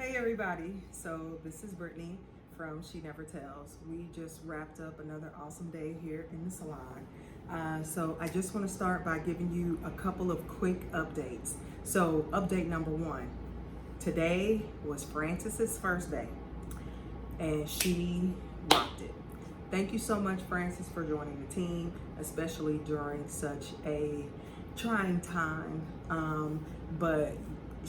Hey everybody, so this is Brittany from She Never Tells. We just wrapped up another awesome day here in the salon. So I just want to start by giving you a couple of quick updates. So update number one, today was Francis's first day and she rocked it. Thank you so much, Francis, for joining the team, especially during such a trying time. But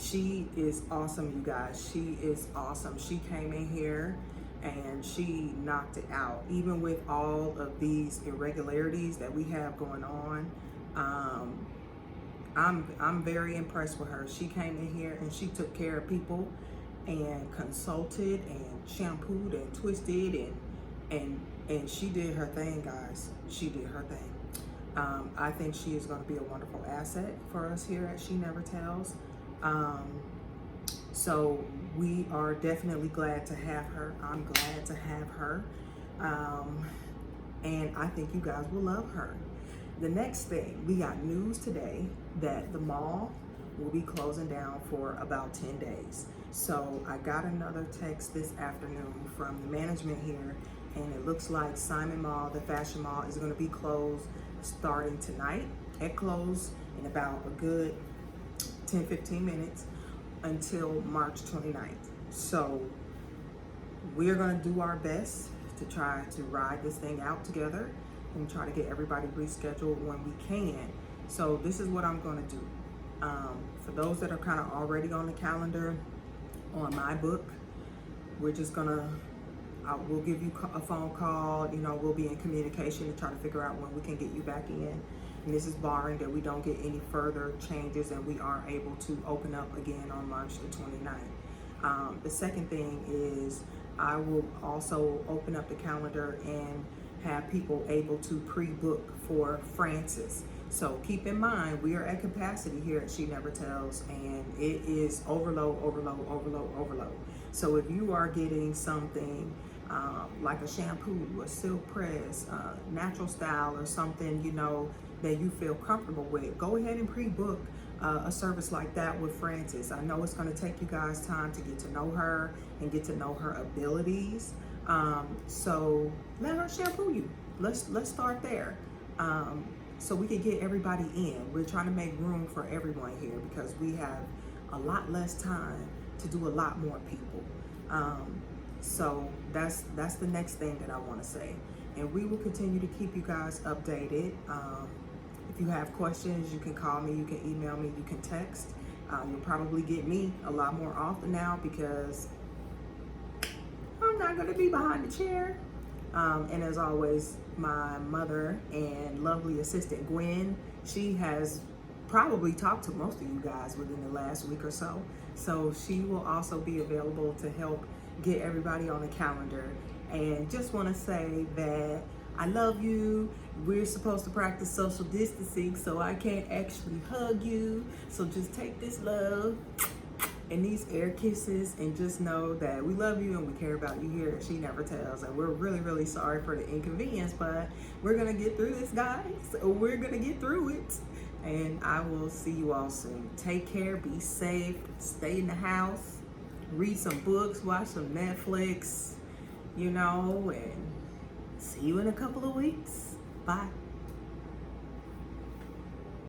she is awesome, you guys. She is awesome. She came in here and she knocked it out. Even with all of these irregularities that we have going on, I'm very impressed with her. She came in here and she took care of people and consulted and shampooed and twisted and she did her thing, guys. She did her thing. I think she is going to be a wonderful asset for us here at She Never Tells. So we are definitely glad to have her. I'm glad to have her. And I think you guys will love her. The next thing, we got news today that the mall will be closing down for about 10 days. So I got another text this afternoon from the management here, and it looks like Simon Mall, the fashion mall, is going to be closed starting tonight at close in about a good 10-15 minutes until March 29th. So we're going to do our best to try to ride this thing out together and try to get everybody rescheduled when we can. So this is what I'm going to do. For those that are kind of already on the calendar on my book, we're just gonna, we'll give you a phone call, you know, we'll be in communication to try to figure out when we can get you back in. And this is barring that we don't get any further changes and we are able to open up again on March the 29th. The second thing is I will also open up the calendar and have people able to pre-book for Francis. So keep in mind, we are at capacity here at She Never Tells, and it is overload, overload, overload, overload. So if you are getting something like a shampoo, a silk press, natural style, or something, you know, that you feel comfortable with, go ahead and pre-book a service like that with Francis. I know it's going to take you guys time to get to know her and get to know her abilities. So let her shampoo you. Let's start there. So we can get everybody in. We're trying to make room for everyone here because we have a lot less time to do a lot more people. So that's the next thing that I want to say. And we will continue to keep you guys updated. If you have questions, you can call me, you can email me, you can text. You'll probably get me a lot more often now because I'm not going to be behind the chair. And as always, my mother and lovely assistant Gwen, she has probably talked to most of you guys within the last week or so. So she will also be available to help get everybody on the calendar. And just want to say that I love you. We're supposed to practice social distancing, so I can't actually hug you. So just take this love and these air kisses and just know that we love you and we care about you here at She Never Tells. And we're really, really sorry for the inconvenience, but we're going to get through this, guys. We're going to get through it. And I will see you all soon. Take care, be safe, stay in the house, read some books, watch some Netflix, you know, and see you in a couple of weeks. Bye.